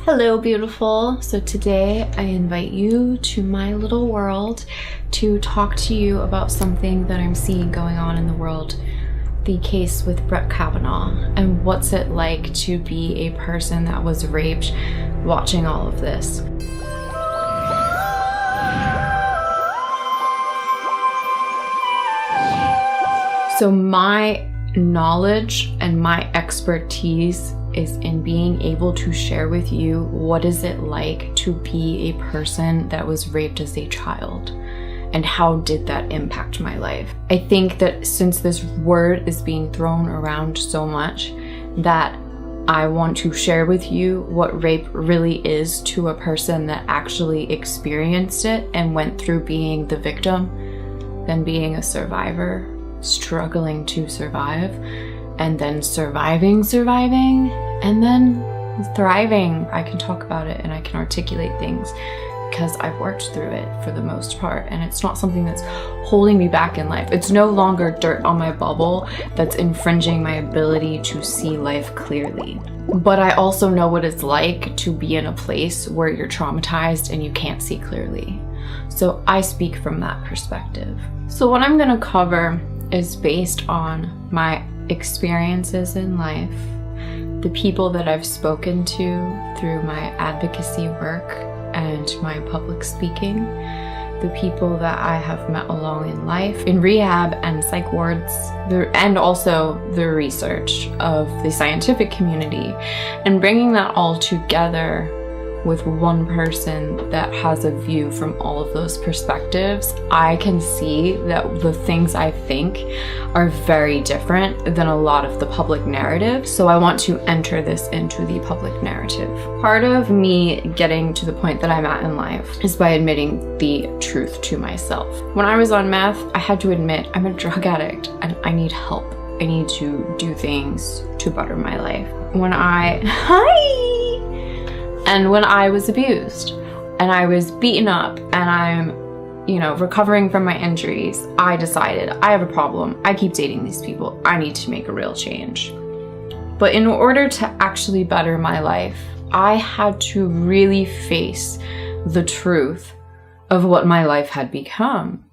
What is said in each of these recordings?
Hello, beautiful. So today I invite you to my little world to talk to you about something that I'm seeing going on in the world, the case with Kavanaugh, and what's it like to be a person that was raped watching all of this. So my knowledge and my expertise is in being able to share with you what is it like to be a person that was raped as a child and how did that impact my life. I think that since this word is being thrown around so much, that I want to share with you what rape really is to a person that actually experienced it and went through being the victim, then being a survivor, struggling to survive, and then surviving, and then thriving. I can talk about it and I can articulate things because I've worked through it for the most part, and it's not something that's holding me back in life. It's no longer dirt on my bubble that's infringing my ability to see life clearly. But I also know what it's like to be in a place where you're traumatized and you can't see clearly. So I speak from that perspective. So what I'm gonna cover is based on my experiences in life, the people that I've spoken to through my advocacy work and my public speaking, the people that I have met along in life, in rehab and psych wards, and also the research of the scientific community, and bringing that all together with one person that has a view from all of those perspectives. I can see that the things I think are very different than a lot of the public narrative. So I want to enter this into the public narrative. Part of me getting to the point that I'm at in life is by admitting the truth to myself. When I was on meth, I had to admit I'm a drug addict and I need help. I need to do things to better my life. When I was abused and I was beaten up and I'm, recovering from my injuries, I decided I have a problem. I keep dating these people. I need to make a real change. But in order to actually better my life, I had to really face the truth of what my life had become.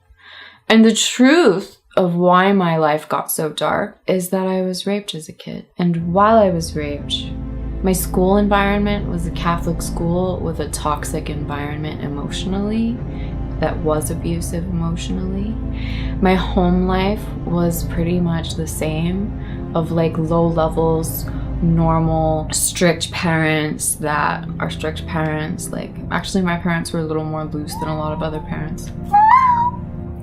And the truth of why my life got so dark is that I was raped as a kid. And while I was raped, my school environment was a Catholic school with a toxic environment emotionally that was abusive emotionally. My home life was pretty much the same, of like low levels, normal, strict parents that are strict parents. Like, actually my parents were a little more loose than a lot of other parents.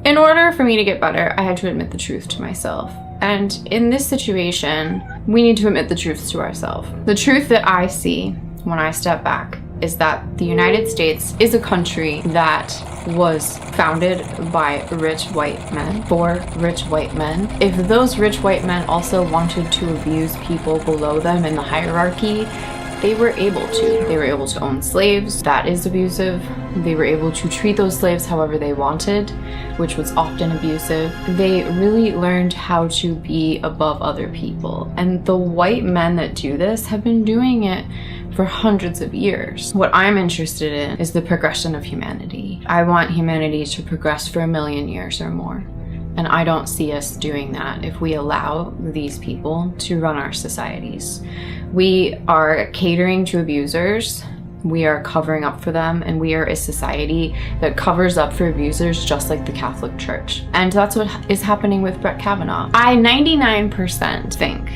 In order for me to get better, I had to admit the truth to myself. And in this situation, we need to admit the truth to ourselves. The truth that I see when I step back is that the United States is a country that was founded by rich white men, for rich white men. If those rich white men also wanted to abuse people below them in the hierarchy, they were able to. They were able to own slaves. That is abusive. They were able to treat those slaves however they wanted, which was often abusive. They really learned how to be above other people. And the white men that do this have been doing it for hundreds of years. What I'm interested in is the progression of humanity. I want humanity to progress for 1,000,000 years or more. And I don't see us doing that if we allow these people to run our societies. We are catering to abusers, we are covering up for them, and we are a society that covers up for abusers just like the Catholic Church. And that's what is happening with Brett Kavanaugh. I 99% think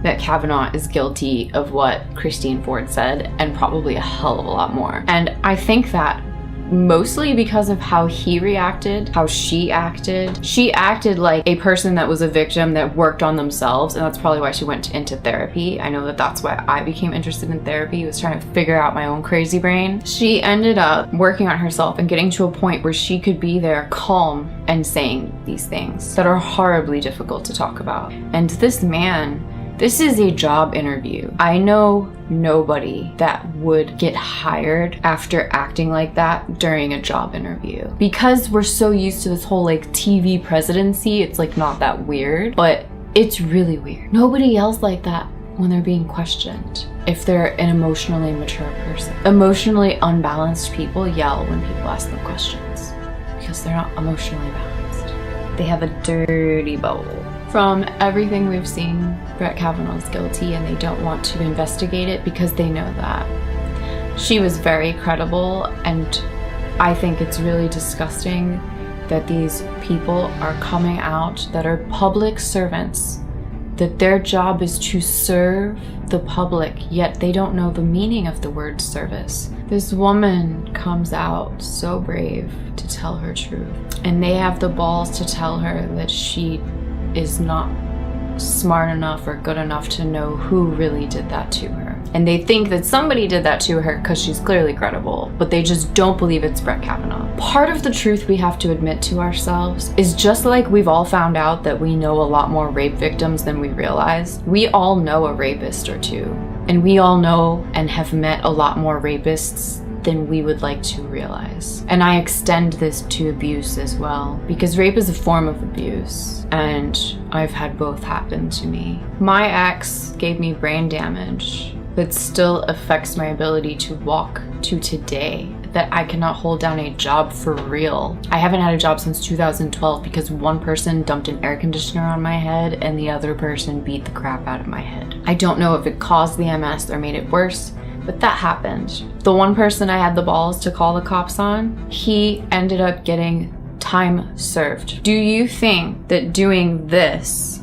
that Kavanaugh is guilty of what Christine Ford said, and probably a hell of a lot more. And I think that mostly because of how he reacted, how she acted. She acted like a person that was a victim that worked on themselves, and that's probably why she went into therapy. I know that that's why I became interested in therapy, was trying to figure out my own crazy brain. She ended up working on herself and getting to a point where she could be there calm and saying these things that are horribly difficult to talk about. And this man, this is a job interview. I know nobody that would get hired after acting like that during a job interview. Because we're so used to this whole like TV presidency, it's like not that weird, but it's really weird. Nobody else like that when they're being questioned. If they're an emotionally mature person. Emotionally unbalanced people yell when people ask them questions because they're not emotionally balanced. They have a dirty bubble. From everything we've seen, Brett Kavanaugh's guilty and they don't want to investigate it because they know that. She was very credible, and I think it's really disgusting that these people are coming out that are public servants, that their job is to serve the public, yet they don't know the meaning of the word service. This woman comes out so brave to tell her truth, and they have the balls to tell her that she is not smart enough or good enough to know who really did that to her. And they think that somebody did that to her because she's clearly credible, but they just don't believe it's Brett Kavanaugh. Part of the truth we have to admit to ourselves is just like we've all found out that we know a lot more rape victims than we realize, we all know a rapist or two. And we all know and have met a lot more rapists than we would like to realize. And I extend this to abuse as well, because rape is a form of abuse, and I've had both happen to me. My ex gave me brain damage that still affects my ability to walk to today, that I cannot hold down a job for real. I haven't had a job since 2012 because one person dumped an air conditioner on my head and the other person beat the crap out of my head. I don't know if it caused the MS or made it worse, but that happened. The one person I had the balls to call the cops on, he ended up getting time served. Do you think that doing this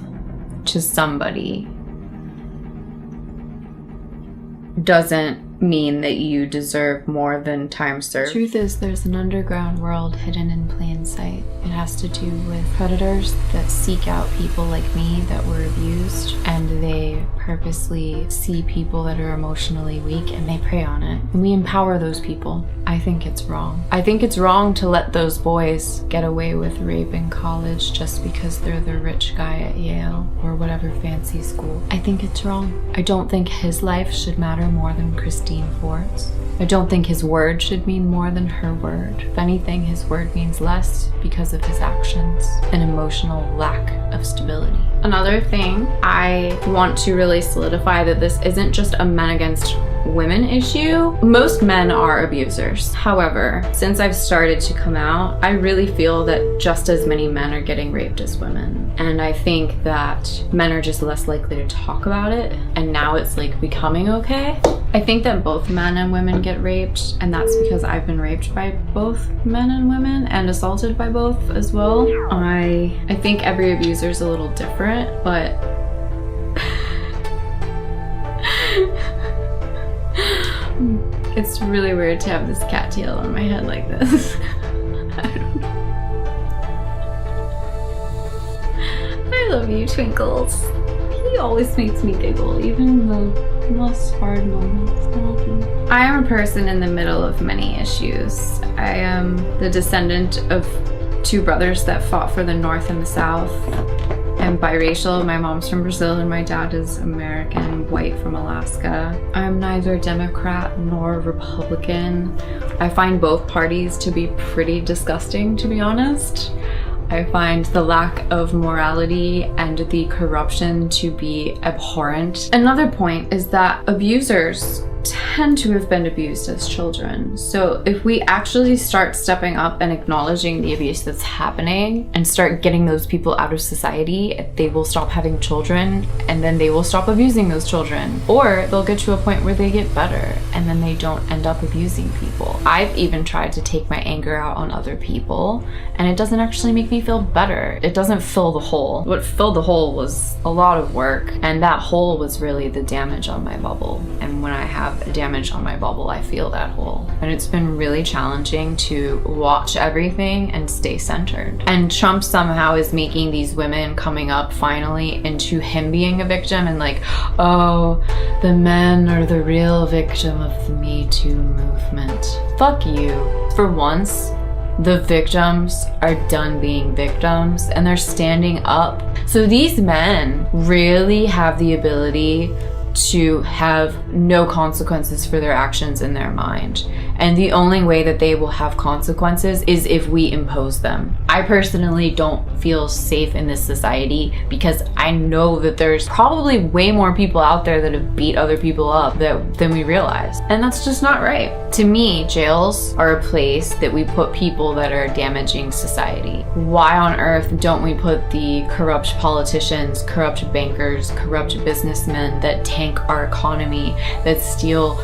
to somebody doesn't mean that you deserve more than time served? Truth is, there's an underground world hidden in plain sight. It has to do with predators that seek out people like me that were abused, and they purposely see people that are emotionally weak and they prey on it. And we empower those people. I think it's wrong. I think it's wrong to let those boys get away with rape in college just because they're the rich guy at Yale or whatever fancy school. I think it's wrong. I don't think his life should matter more than Christine Ford's. I don't think his word should mean more than her word. If anything, his word means less because of his actions and emotional lack of stability. Another thing, I want to really solidify that this isn't just a men against women issue. Most men are abusers. However, since I've started to come out, I really feel that just as many men are getting raped as women. And I think that men are just less likely to talk about it, and now it's like becoming okay. I think that both men and women get raped, and that's because I've been raped by both men and women and assaulted by both as well. I think every abuser is a little different, but it's really weird to have this cat tail on my head like this. I don't know. I love you, Twinkles. He always makes me giggle, even in the most hard moments. I am a person in the middle of many issues. I am the descendant of two brothers that fought for the North and the South. I'm biracial. My mom's from Brazil and my dad is American, white from Alaska. I'm neither Democrat nor Republican. I find both parties to be pretty disgusting, to be honest. I find the lack of morality and the corruption to be abhorrent. Another point is that abusers tend to have been abused as children. So if we actually start stepping up and acknowledging the abuse that's happening and start getting those people out of society, they will stop having children, and then they will stop abusing those children. Or they'll get to a point where they get better and then they don't end up abusing people. I've even tried to take my anger out on other people, and it doesn't actually make me feel better. It doesn't fill the hole. What filled the hole was a lot of work, and that hole was really the damage on my bubble. And when I have a damage on my bubble, I feel that hole. And it's been really challenging to watch everything and stay centered. And Trump somehow is making these women coming up finally into him being a victim, and like, oh, the men are the real victim of the Me Too movement. Fuck you. For once, the victims are done being victims and they're standing up. So these men really have the ability to have no consequences for their actions in their mind. And the only way that they will have consequences is if we impose them. I personally don't feel safe in this society because I know that there's probably way more people out there that have beat other people up than we realize. And that's just not right. To me, jails are a place that we put people that are damaging society. Why on earth don't we put the corrupt politicians, corrupt bankers, corrupt businessmen that tank our economy, that steal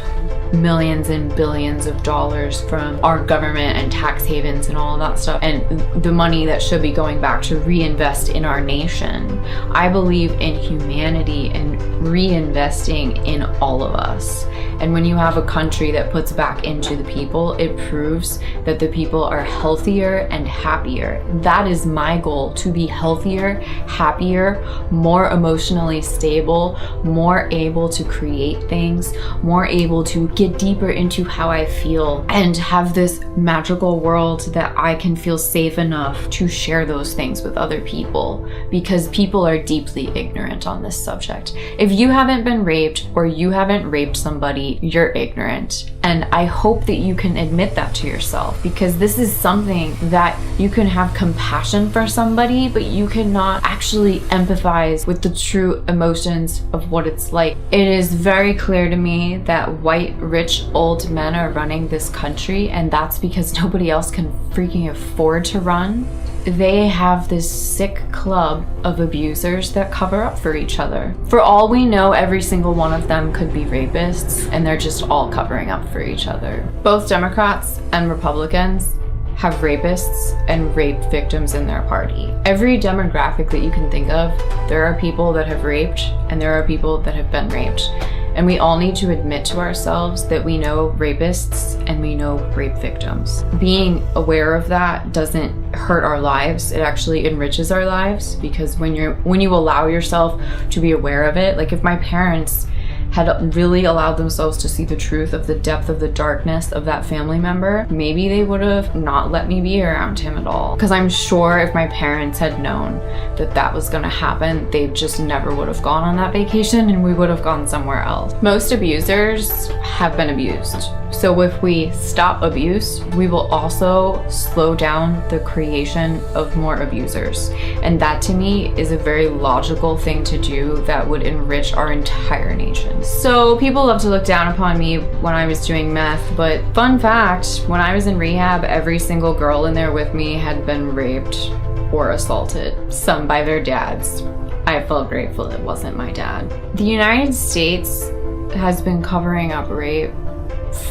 millions and billions of dollars from our government and tax havens and all of that stuff, and the money that should be going back to reinvest in our nation? I believe in humanity and reinvesting in all of us. And when you have a country that puts back into the people, it proves that the people are healthier and happier. That is my goal, to be healthier, happier, more emotionally stable, more able to create things, more able to get deeper into how I feel, and have this magical world that I can feel safe enough to share those things with other people, because people are deeply ignorant on this subject. If you haven't been raped or you haven't raped somebody, you're ignorant. And I hope that you can admit that to yourself, because this is something that you can have compassion for somebody, but you cannot actually empathize with the true emotions of what it's like. It is very clear to me that white, rich, old men are running this country, and that's because nobody else can freaking afford to run. They have this sick club of abusers that cover up for each other. For all we know, every single one of them could be rapists, and they're just all covering up for each other. Both Democrats and Republicans have rapists and rape victims in their party. Every demographic that you can think of, there are people that have raped and there are people that have been raped. And we all need to admit to ourselves that we know rapists and we know rape victims. Being aware of that doesn't hurt our lives. It actually enriches our lives, because when you allow yourself to be aware of it, like if my parents had really allowed themselves to see the truth of the depth of the darkness of that family member, maybe they would have not let me be around him at all. Because I'm sure if my parents had known that that was gonna happen, they just never would have gone on that vacation and we would have gone somewhere else. Most abusers have been abused. So if we stop abuse, we will also slow down the creation of more abusers. And that to me is a very logical thing to do that would enrich our entire nation. So people love to look down upon me when I was doing meth, but fun fact, when I was in rehab, every single girl in there with me had been raped or assaulted, some by their dads. I felt grateful it wasn't my dad. The United States has been covering up rape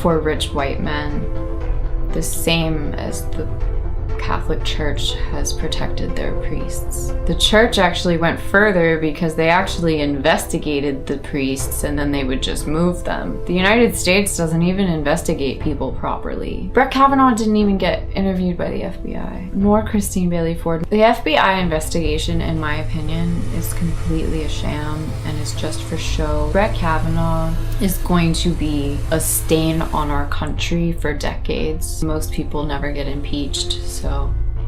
for rich white men, the same as the Catholic Church has protected their priests. The church actually went further because they actually investigated the priests and then they would just move them. The United States doesn't even investigate people properly. Brett Kavanaugh didn't even get interviewed by the FBI, nor Christine Bailey Ford. The FBI investigation, in my opinion, is completely a sham and is just for show. Brett Kavanaugh is going to be a stain on our country for decades. Most people never get impeached, so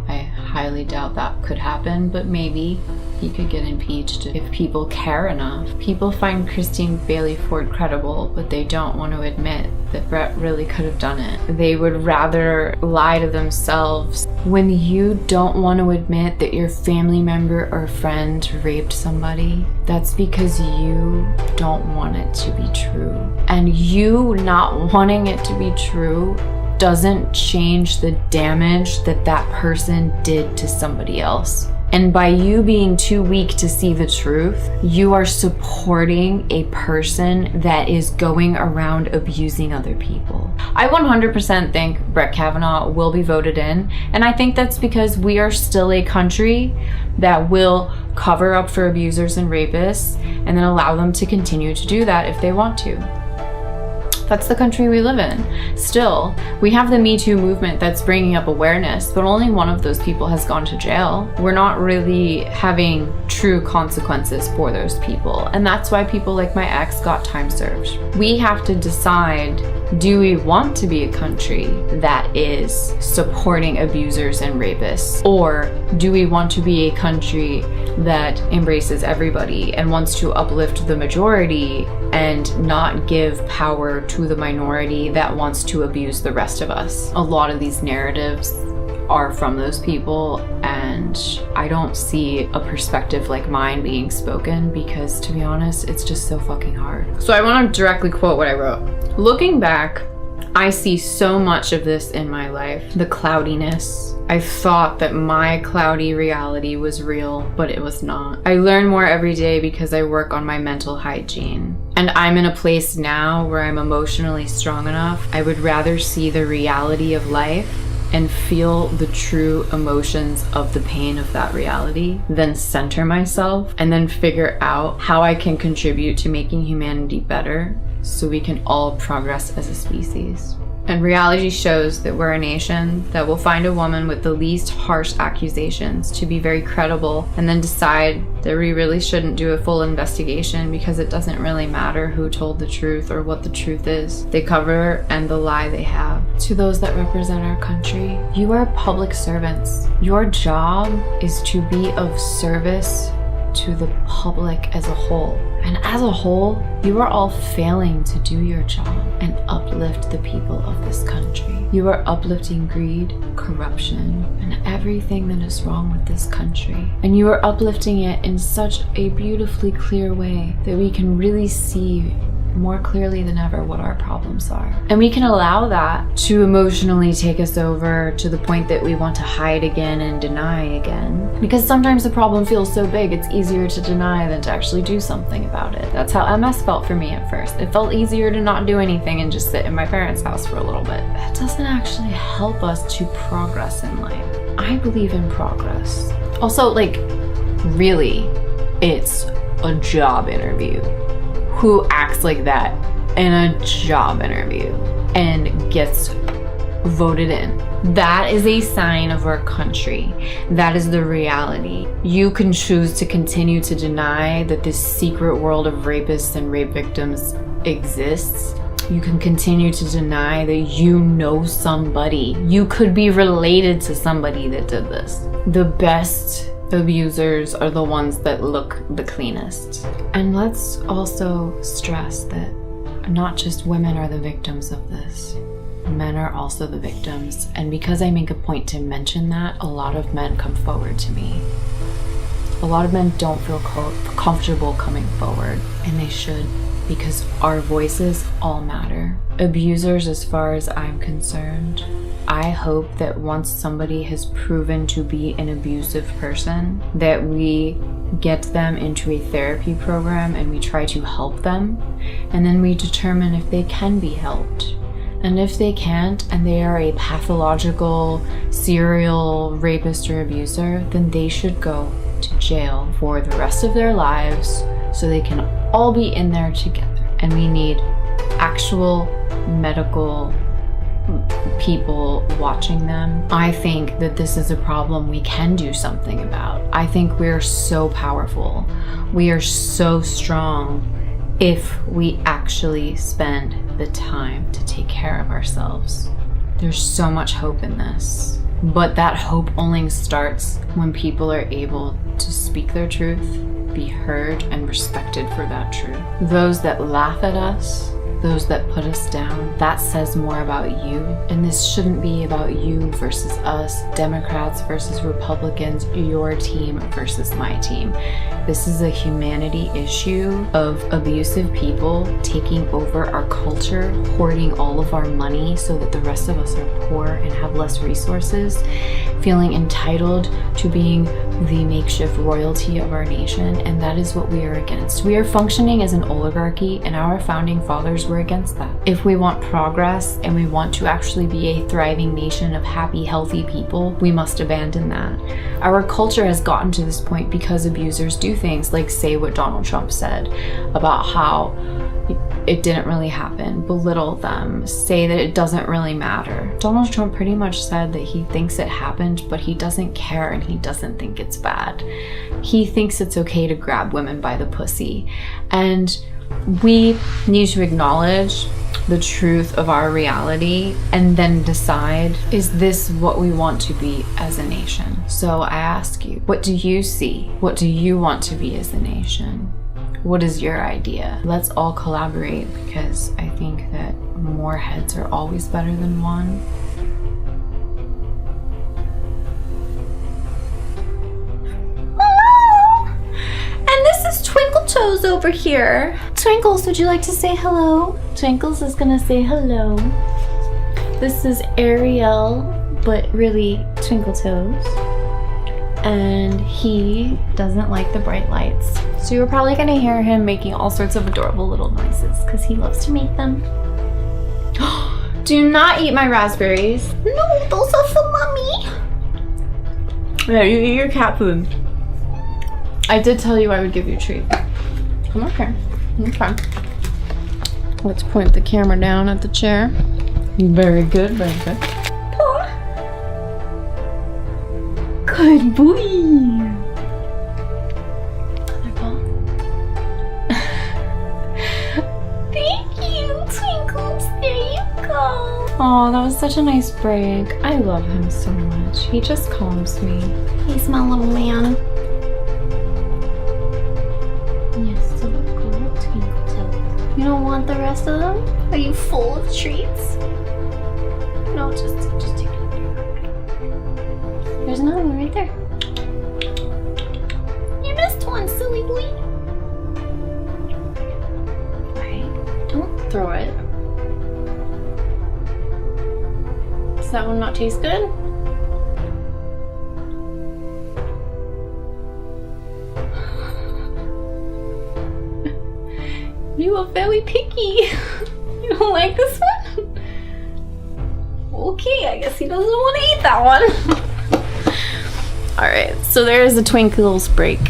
I highly doubt that could happen, but maybe he could get impeached if people care enough. People find Christine Bailey Ford credible, but they don't want to admit that Brett really could have done it. They would rather lie to themselves. When you don't want to admit that your family member or friend raped somebody, that's because you don't want it to be true. And you not wanting it to be true doesn't change the damage that that person did to somebody else. And by you being too weak to see the truth, you are supporting a person that is going around abusing other people. I 100% think Brett Kavanaugh will be voted in, and I think that's because we are still a country that will cover up for abusers and rapists and then allow them to continue to do that if they want to. That's the country we live in. Still, we have the Me Too movement that's bringing up awareness, but only one of those people has gone to jail. We're not really having true consequences for those people, and that's why people like my ex got time served. We have to decide, do we want to be a country that is supporting abusers and rapists, or do we want to be a country that embraces everybody and wants to uplift the majority and not give power to the minority that wants to abuse the rest of us. A lot of these narratives are from those people, and I don't see a perspective like mine being spoken because, to be honest, it's just so fucking hard. So I want to directly quote what I wrote. Looking back, I see so much of this in my life. The cloudiness. I thought that my cloudy reality was real, but it was not. I learn more every day because I work on my mental hygiene. And I'm in a place now where I'm emotionally strong enough. I would rather see the reality of life and feel the true emotions of the pain of that reality than center myself and then figure out how I can contribute to making humanity better so we can all progress as a species. And reality shows that we're a nation that will find a woman with the least harsh accusations to be very credible and then decide that we really shouldn't do a full investigation because it doesn't really matter who told the truth or what the truth is. They cover and the lie they have. To those that represent our country, you are public servants. Your job is to be of service to the public as a whole. And as a whole, you are all failing to do your job and uplift the people of this country. You are uplifting greed, corruption, and everything that is wrong with this country. And you are uplifting it in such a beautifully clear way that we can really see more clearly than ever what our problems are. And we can allow that to emotionally take us over to the point that we want to hide again and deny again. Because sometimes the problem feels so big, it's easier to deny than to actually do something about it. That's how MS felt for me at first. It felt easier to not do anything and just sit in my parents' house for a little bit. That doesn't actually help us to progress in life. I believe in progress. Also, like, really, it's a job interview. Who acts like that in a job interview and gets voted in? That is a sign of our country. That is the reality. You can choose to continue to deny that this secret world of rapists and rape victims exists. You can continue to deny that you know somebody. You could be related to somebody that did this. The best abusers are the ones that look the cleanest. And let's also stress that not just women are the victims of this. Men are also the victims. And because I make a point to mention that, a lot of men come forward to me. A lot of men don't feel comfortable coming forward, and they should, because our voices all matter. Abusers, as far as I'm concerned, I hope that once somebody has proven to be an abusive person, that we get them into a therapy program and we try to help them, and then we determine if they can be helped. And if they can't, and they are a pathological serial rapist or abuser, then they should go to jail for the rest of their lives so they can all be in there together. And we need actual medical people watching them. I think that this is a problem we can do something about. I think we're so powerful. We are so strong if we actually spend the time to take care of ourselves. There's so much hope in this. But that hope only starts when people are able to speak their truth, be heard and respected for that truth. Those that laugh at us, those that put us down, that says more about you. And this shouldn't be about you versus us, Democrats versus Republicans, your team versus my team. This is a humanity issue of abusive people taking over our culture, hoarding all of our money so that the rest of us are poor and have less resources, feeling entitled to being the makeshift royalty of our nation, and that is what we are against. We are functioning as an oligarchy, and our founding fathers were against that. If we want progress and we want to actually be a thriving nation of happy, healthy people, we must abandon that. Our culture has gotten to this point because abusers do things like say what Donald Trump said about how it didn't really happen, belittle them, say that it doesn't really matter. Donald Trump pretty much said that he thinks it happened, but he doesn't care and he doesn't think it's bad. He thinks it's okay to grab women by the pussy. And we need to acknowledge the truth of our reality and then decide, is this what we want to be as a nation? So I ask you, what do you see? What do you want to be as a nation? What is your idea? Let's all collaborate because I think that more heads are always better than one. Hello! And this is Twinkle Toes over here. Twinkles, would you like to say hello? Twinkles is gonna say hello. This is Ariel, but really Twinkle Toes. And he doesn't like the bright lights. So you're probably gonna hear him making all sorts of adorable little noises because he loves to make them. Do not eat my raspberries. No, those are for mommy. Yeah, you eat your cat food. I did tell you I would give you a treat. I'm okay. Okay. Let's point the camera down at the chair. Very good, very good. Paw. Good boy. Other paw. Thank you, Twinkles. There you go. Oh, that was such a nice break. I love him so much. He just calms me. He's my little man. Yes, so good, Twinkle Toes. You don't want the rest of them? Are you full of treats? No, just take it. There's another one right there. You missed one, silly boy. Alright, don't throw it. Does that one not taste good? You are very picky. You don't like this one? Okay, I guess he doesn't want to eat that one. Alright, so there's a Twinkles break.